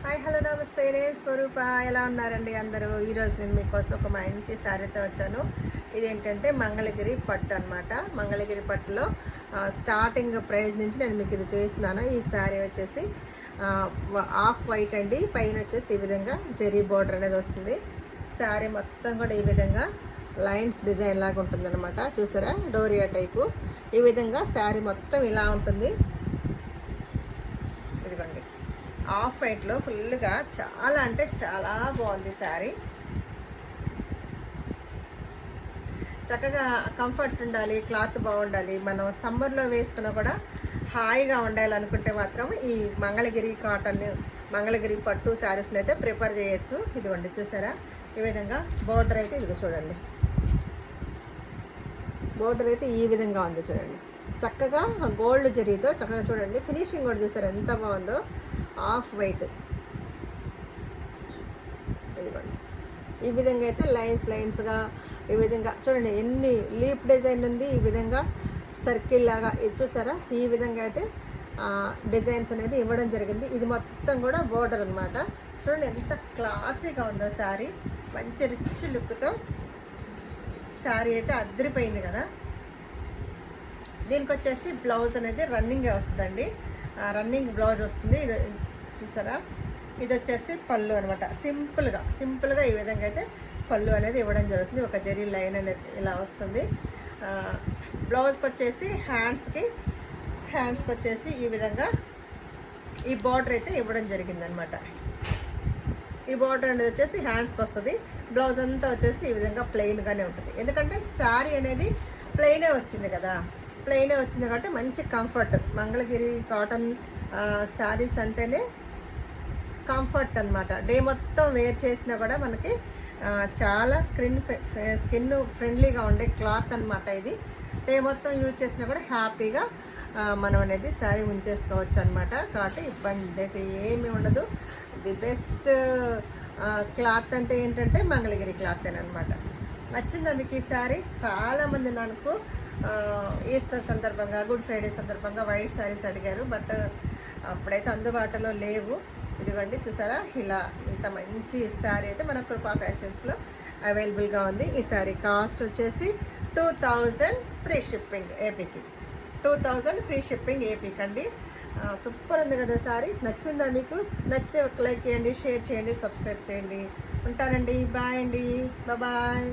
Hi hello నమస్తే, నేను స్వరూప. ఎలా ఉన్నారండి అందరూ? ఈరోజు నేను మీకోసం ఒక మంచి శారీతో వచ్చాను. ఇదేంటంటే మంగళగిరి పట్టు అనమాట. మంగళగిరి పట్టులో స్టార్టింగ్ ప్రైస్ నుంచి నేను మీకు ఇది చూపిస్తున్నాను. ఈ శారీ వచ్చేసి ఆఫ్ వైట్ అండి. పైన వచ్చేసి ఈ విధంగా జెరీ బోర్డర్ అనేది వస్తుంది. శారీ మొత్తం కూడా ఈ విధంగా లైన్స్ డిజైన్ లాగా ఉంటుందన్నమాట. చూసారా, డోరియా టైపు. ఈ విధంగా శారీ మొత్తం ఇలా ఉంటుంది. ఇదిగోండి, ఆఫ్ వైట్లో ఫుల్గా చాలా అంటే చాలా బాగుంది శారీ. చక్కగా కంఫర్ట్ ఉండాలి, క్లాత్ బాగుండాలి. మనం సమ్మర్లో వేసుకున్నా కూడా హాయిగా ఉండాలనుకుంటే మాత్రం ఈ మంగళగిరి కాటన్, మంగళగిరి పట్టు శారీస్ని అయితే ప్రిఫర్ చేయొచ్చు. ఇదిగోండి, చూసారా, ఈ విధంగా బోర్డర్ అయితే ఇదిగో చూడండి. బోర్డర్ అయితే ఈ విధంగా ఉంది చూడండి. చక్కగా గోల్డ్ జరీతో చక్కగా చూడండి. ఫినిషింగ్ కూడా చూసారు ఎంత బాగుందో. ఆఫ్ వైట్ ఇదిగోండి, ఈ విధంగా అయితే లైన్స్గా ఈ విధంగా చూడండి. ఎన్ని లీప్ డిజైన్ ఉంది. ఈ విధంగా సర్కిల్ లాగా ఇది చూసారా, ఈ విధంగా అయితే డిజైన్స్ అనేది ఇవ్వడం జరిగింది. ఇది మొత్తం కూడా బోర్డర్ అనమాట. చూడండి ఎంత క్లాసీగా ఉందో శారీ. మంచి రిచ్ లుక్తో శారీ అయితే అద్దరిపోయింది కదా. దీనికి వచ్చేసి బ్లౌజ్ అనేది రన్నింగే వస్తుందండి. రన్నింగ్ బ్లౌజ్ వస్తుంది. ఇది చూసారా, ఇది వచ్చేసి పళ్ళు అనమాట. సింపుల్గా ఈ విధంగా అయితే పళ్ళు అనేది ఇవ్వడం జరుగుతుంది. ఒక జరీ లైన్ అనేది ఇలా వస్తుంది. బ్లౌజ్కి వచ్చేసి హ్యాండ్స్కి వచ్చేసి ఈ విధంగా ఈ బార్డర్ అయితే ఇవ్వడం జరిగింది అనమాట. ఈ బార్డర్ అనేది వచ్చేసి హ్యాండ్స్కి వస్తుంది. బ్లౌజ్ అంతా వచ్చేసి ఈ విధంగా ప్లెయిన్గానే ఉంటుంది. ఎందుకంటే శారీ అనేది ప్లెయినే వచ్చింది కదా. ప్లెయినే వచ్చింది కాబట్టి మంచి కంఫర్ట్. మంగళగిరి కాటన్ శారీస్ అంటేనే కంఫర్ట్ అనమాట. డే మొత్తం వేర్ చేసినా కూడా మనకి చాలా స్కిన్ ఫ్రెండ్లీగా ఉండే క్లాత్ అనమాట. ఇది డే మొత్తం యూజ్ చేసినా కూడా హ్యాపీగా మనం అనేది శారీ ఉంచేసుకోవచ్చు అనమాట. కాబట్టి ఇబ్బంది అయితే ఏమీ ఉండదు. ది బెస్ట్ క్లాత్ అంటే ఏంటంటే మంగళగిరి క్లాత్ అనమాట. నచ్చిందా మీకు ఈ శారీ? చాలామంది నాకు ఈస్టర్ సందర్భంగా, గుడ్ ఫ్రైడే సందర్భంగా వైట్ శారీస్ అడిగారు. బట్ అప్పుడైతే అందుబాటులో లేవు. ఇదిగోండి, చూసారా, ఇలా ఇంత మంచి శారీ అయితే మన కృపా ఫ్యాషన్స్లో అవైలబుల్గా ఉంది. ఈ శారీ కాస్ట్ వచ్చేసి 2000 ఫ్రీ షిప్పింగ్ ఏపీకి. 2000 ఫ్రీ షిప్పింగ్ ఏపీకి అండి. సూపర్ ఉంది కదా శారీ. నచ్చిందా మీకు? నచ్చితే ఒక లైక్ చేయండి, షేర్ చేయండి, సబ్స్క్రైబ్ చేయండి. ఉంటానండి. బాయ్ అండి. బాయ్.